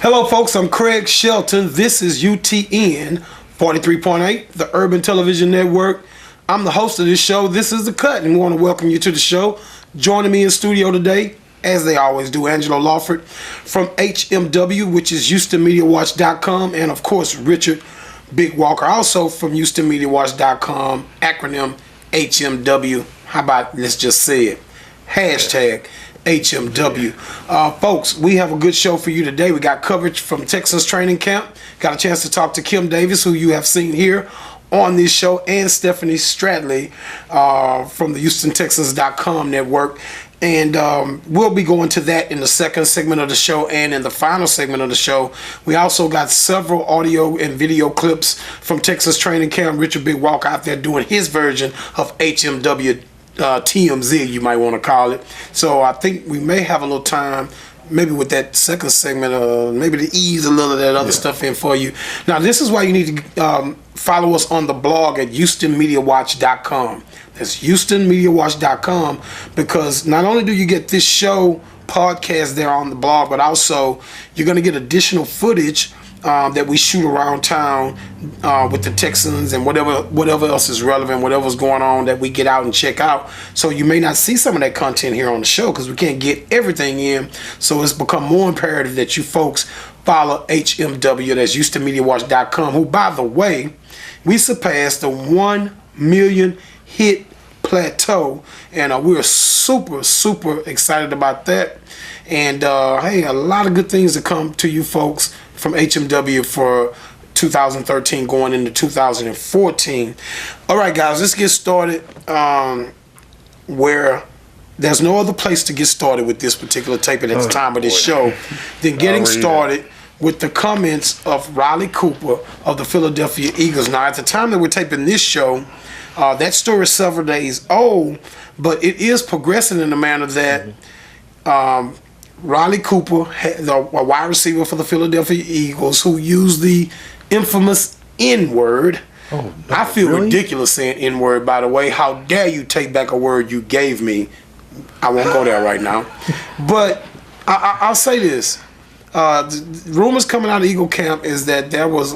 Hello folks, I'm Craig Shelton. This is UTN 43.8, the Urban Television Network. I'm the host of this show. This is the Cutt, and we want to welcome you to the show. Joining me in studio today, as they always do, Angelo Lawford from HMW, which is HoustonMediaWatch.com, and of course Richard Big Walker, also from HoustonMediaWatch.com, acronym HMW. How about, let's just say it, hashtag HMW. Folks, we have a good show for you today. We got coverage from Texans training camp. Got a chance to talk to Kim Davis, who you have seen here on this show, and Stephanie Stradley from the HoustonTexans.com network. And we'll be going to that in the second segment of the show and in the final segment of the show. We also got several audio and video clips from Texas training camp. Richard Big Walker out there doing his version of HMW TMZ, you might want to call it. So I think we may have a little time, maybe with that second segment, maybe to ease a little of that other stuff in for you. Now, this is why you need to follow us on the blog at HoustonMediaWatch.com. That's HoustonMediaWatch.com, because not only do you get this show podcast there on the blog, but also you're going to get additional footage that we shoot around town with the Texans and whatever else is relevant, whatever's going on that we get out and check out. So you may not see some of that content here on the show because we can't get everything in. So it's become more imperative that you folks follow HMW, that's HoustonMediaWatch.com, who, by the way, we surpassed the 1 million hit plateau, and we're super excited about that. And hey, a lot of good things to come to you folks from HMW for 2013 going into 2014. All right, guys, let's get started where there's no other place to get started with this particular taping at the time of this show than getting started with the comments of Riley Cooper of the Philadelphia Eagles. Now, at the time that we're taping this show, that story is several days old, but it is progressing in a manner that Riley Cooper, a wide receiver for the Philadelphia Eagles, who used the infamous N-word. Oh, no, I feel ridiculous saying N-word, by the way. How dare you take back a word you gave me? I won't go there right now. But I'll say this. Rumors coming out of Eagle camp is that there was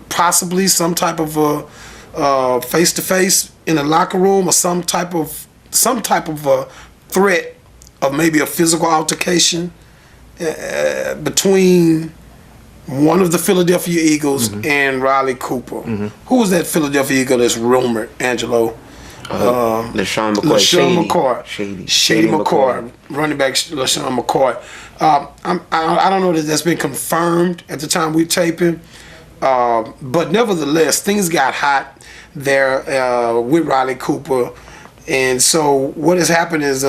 possibly some type of a face-to-face in the locker room, or some type of a threat of maybe a physical altercation between one of the Philadelphia Eagles and Riley Cooper. Who was that Philadelphia Eagle that's rumored, Angelo? LaShawn McCoy. Shady McCoy. Running back LaShawn McCoy. I don't know that that's been confirmed at the time we're taping, but nevertheless, things got hot there with Riley Cooper. And so what has happened is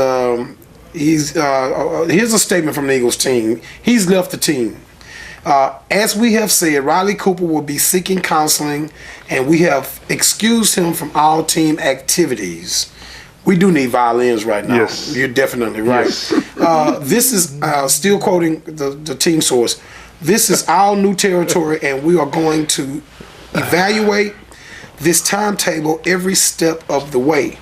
here's a statement from the Eagles team. He's left the team. As we have said, Riley Cooper will be seeking counseling, and we have excused him from all team activities. We do need violins right now. Yes. You're definitely right. Yes. This is, still quoting the team source, this is all new territory, and we are going to evaluate this timetable every step of the way.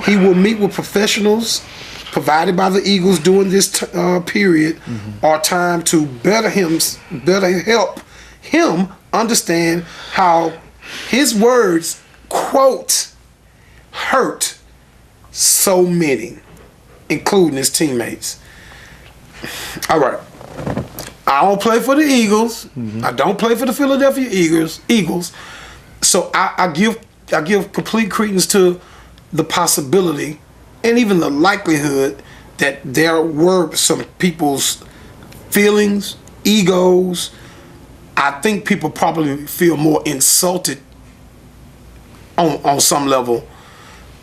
He will meet with professionals provided by the Eagles during this period or time to better help him understand how his words, quote, hurt so many, including his teammates. All right. I don't play for the Eagles. I don't play for the Philadelphia Eagles. So I give complete credence to the possibility and even the likelihood that there were some people's feelings, egos. I think people probably feel more insulted on some level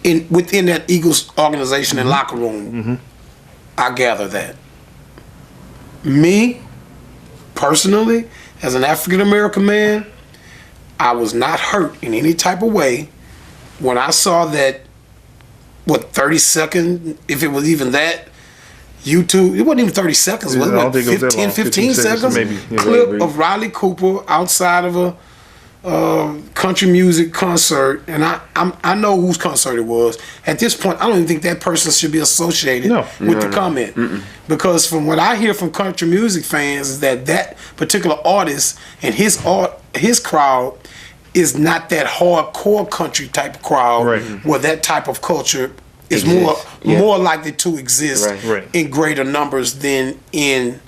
within that Eagles organization and locker room. I gather that. Me, personally, as an African American man, I was not hurt in any type of way when I saw that, 30 seconds, if it was even that, YouTube, it wasn't even 30 seconds, was it? 15 seconds maybe. Clip of Riley Cooper outside of a country music concert, and I know whose concert it was. At this point, I don't even think that person should be associated with the comment. Because from what I hear from country music fans is that particular artist and his crowd is not that hardcore country type of crowd where that type of culture is more likely to exist in greater numbers than in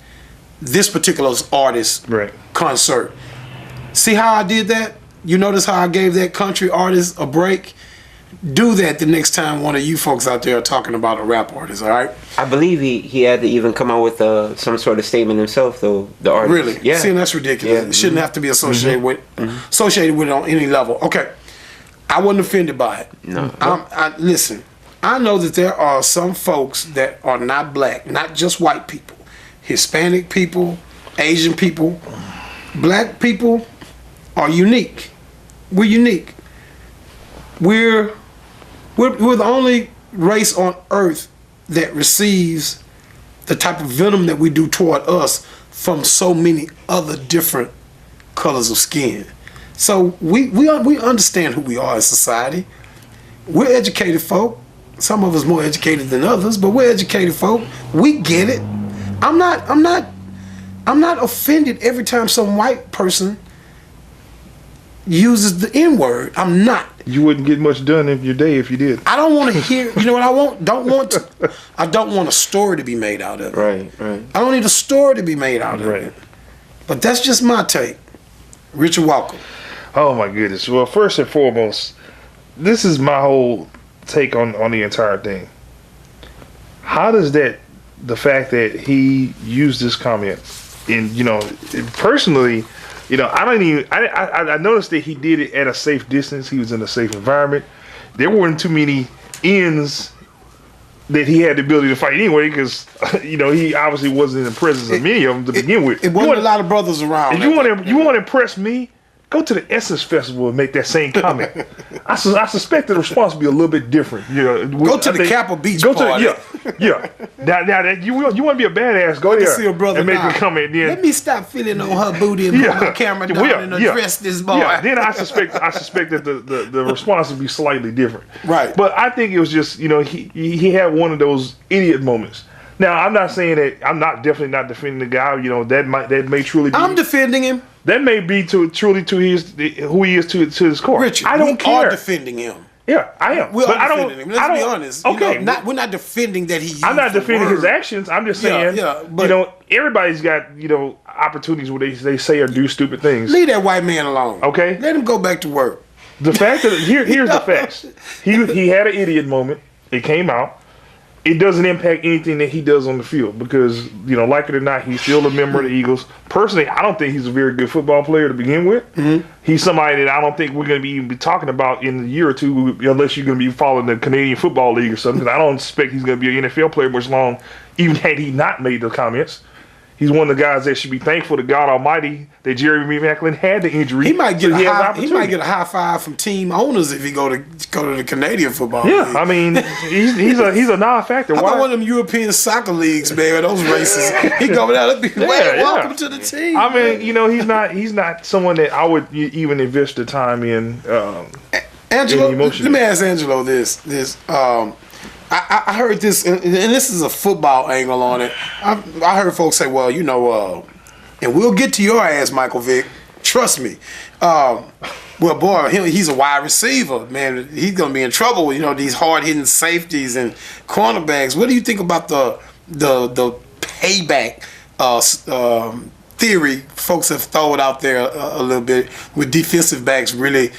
this particular artist's concert. See how I did that? You notice how I gave that country artist a break? Do that the next time one of you folks out there are talking about a rap artist, all right? I believe he had to even come out with some sort of statement himself, though, the artist. Really? Yeah. See, that's ridiculous. Yeah. It shouldn't have to be associated with it on any level. Okay. I wasn't offended by it. No. Listen, I know that there are some folks that are not black, not just white people, Hispanic people, Asian people. Black people are unique. We're unique. We're the only race on earth that receives the type of venom that we do toward us from so many other different colors of skin. So we understand who we are as society. We're educated folk. Some of us more educated than others, but we're educated folk. We get it. I'm not offended every time some white person uses the N-word. I'm not. You wouldn't get much done in your day if you did. I don't want to hear. You know what I don't want a story to be made out of it. Right. I don't need a story to be made out of it. But that's just my take. Richard, welcome. Oh my goodness. Well, first and foremost, this is my whole take on the entire thing. How does the fact that he used this comment, and personally, I noticed that he did it at a safe distance. He was in a safe environment. There weren't too many ends that he had the ability to fight anyway, because he obviously wasn't in the presence of many of them to begin with. It wasn't a lot of brothers around. If you want to impress me, go to the Essence Festival and make that same comment. I suspect the response will be a little bit different. Go to the Kappa Beach party. Now that you want to be a badass, go there and make a comment. Then let me stop feeling on her booty and put my camera down and address this boy. Yeah, then I suspect that the response will be slightly different. Right. But I think it was just he had one of those idiot moments. Now I'm not saying that definitely not defending the guy. That may truly be. I'm defending him. That may be truly to who he is to his core. Richard, I don't care. We are defending him. Yeah, I am. We're defending him. Let's be honest. Okay, we're not defending that he used I'm not defending the his actions. I'm just saying, but everybody's got opportunities where they say or do stupid things. Leave that white man alone. Okay, let him go back to work. The fact that here's the facts. He had an idiot moment. It came out. It doesn't impact anything that he does on the field because, like it or not, he's still a member of the Eagles. Personally, I don't think he's a very good football player to begin with. He's somebody that I don't think we're going to even be talking about in a year or two unless you're going to be following the Canadian Football League or something. I don't expect he's going to be an NFL player much long, even had he not made the comments. He's one of the guys that should be thankful to God Almighty that Jeremy Maclin had the injury. He might get a high five from team owners if he go to the Canadian Football League. I mean, he's a non-factor. How about one of them European soccer leagues, man? Those races. He go over there. Welcome to the team. I mean, he's not someone that I would even invest the time in. Angelo, let me ask Angelo this. I heard this, and this is a football angle on it. I heard folks say, well, and we'll get to your ass, Michael Vick. Trust me. Well, boy, he's a wide receiver, man. He's going to be in trouble with, these hard-hitting safeties and cornerbacks. What do you think about the payback theory folks have thrown out there a little bit with defensive backs really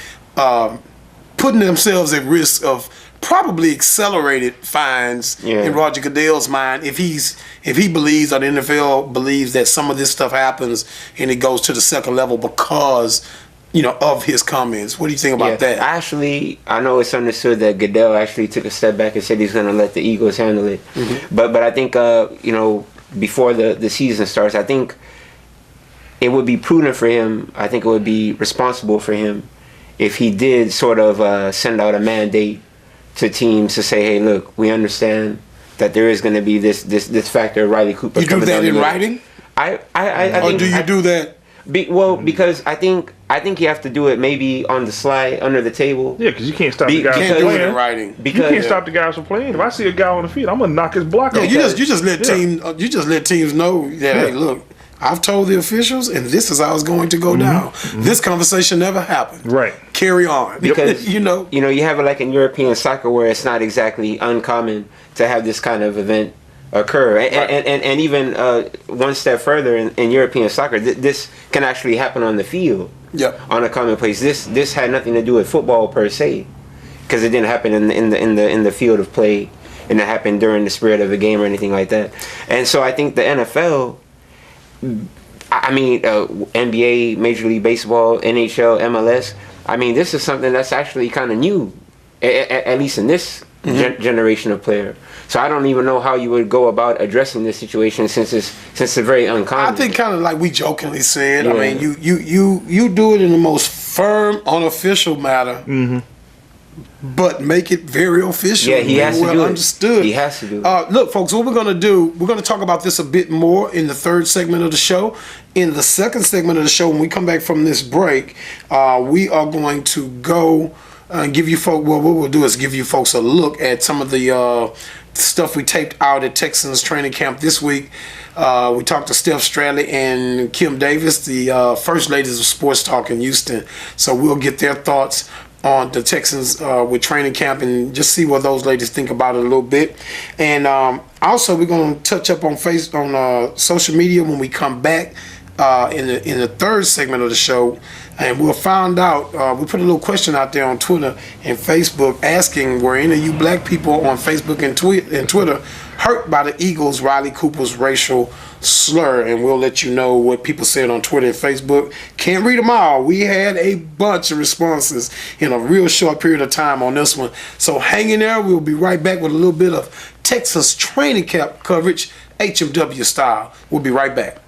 putting themselves at risk of probably accelerated fines in Roger Goodell's mind if he believes, or the NFL believes, that some of this stuff happens and it goes to the second level because of his comments. What do you think about that? I know it's understood that Goodell actually took a step back and said he's going to let the Eagles handle it. But I think before the season starts, I think it would be prudent for him. I think it would be responsible for him if he did sort of send out a mandate to teams to say, hey, look, we understand that there is going to be this factor of Riley Cooper. You do that in writing? I think, or do you do that? Because I think you have to do it maybe on the slide, under the table. Yeah, because you can't stop the guys from playing. You can't do it playing. in writing. You can't stop the guys from playing. If I see a guy on the field, I'm gonna knock his block off. You just let teams know that hey, look, I've told the officials, and this is how it's going to go down. This conversation never happened. Right. Carry on. Because you have it like in European soccer where it's not exactly uncommon to have this kind of event occur, and even one step further in European soccer, this can actually happen on the field. On a commonplace. This had nothing to do with football per se, because it didn't happen in the field of play, and it happened during the spirit of the game or anything like that. And so I think the NFL, NBA, Major League Baseball, NHL, MLS, this is something that's actually kind of new, at least in this generation of player. So I don't even know how you would go about addressing this situation since it's very uncommon. I think kind of like we jokingly said. Yeah. I mean, you do it in the most firm, unofficial manner, but make it very official. Yeah, he has to do understood. It. He has to do it. Look, folks, what we're going to do, we're going to talk about this a bit more in the third segment of the show. In the second segment of the show, when we come back from this break, we are going to go and give you folks, what we'll do is give you folks a look at some of the stuff we taped out at Texans training camp this week. We talked to Steph Stradley and Kim Davis, the first ladies of sports talk in Houston. So we'll get their thoughts on the Texans with training camp and just see what those ladies think about it a little bit. And also we're going to touch up on social media when we come back in the third segment of the show. And we'll find out, we put a little question out there on Twitter and Facebook asking, were any of you black people on Facebook and Twitter hurt by the Eagles' Riley Cooper's racial slur? And we'll let you know what people said on Twitter and Facebook. Can't read them all. We had a bunch of responses in a real short period of time on this one. So hang in there. We'll be right back with a little bit of Texas training camp coverage, HMW style. We'll be right back.